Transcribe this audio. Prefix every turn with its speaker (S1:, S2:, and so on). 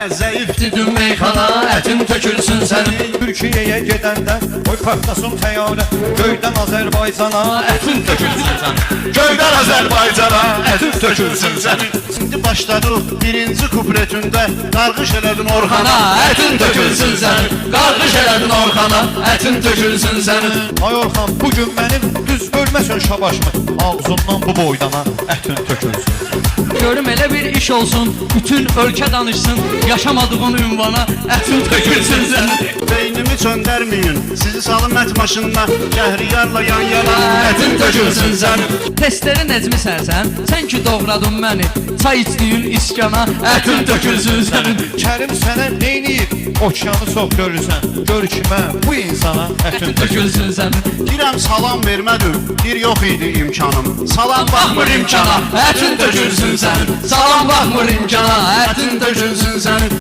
S1: Zəifdir meyxana, ətin tökülsün sənin.
S2: Türkiyəyə gedəndə qoy partlasın təyyarə. Göydən Azərbaycana
S1: Ətin tökülsün sənin. Göydən Azərbaycana ətin tökülsün sənin.
S3: Şimdi başladıq birinci kupletündə qarğış elədin Orxana.
S1: Ətin tökülsün sənin. Qarğış elədin Orxana, ətin tökülsün sənin.
S2: Ay Orxan, bugün mənim düz bölməsən şabaşmı. Ağzından bu boydana ətin tökülsün.
S4: Görüm elə bir iş olsun, bütün ölkə danışsın, yaşamadığın ünvana ətin tökülsün sənin.
S3: Beynimi çöndərməyin, sizi salım ət maşınına, Kəhriyarla yan yana.
S1: Ətin tökülsün sənin.
S4: Testləri necmisən sən? Sən ki doğradın məni, çay içdiyin iskana ətin tökülsün sənin.
S2: Kərim sənə neyniyib? Okeanı çox görürsən. Gör ki mən bu insana ətin
S4: Tökülsün sənin.
S3: Girəm salam vermədim, bir yox idi imkanım. Salam
S1: Baxmır imkana, ətin tökülsün sənin. Salam baxmır imkana, ətin tökülsün sənin.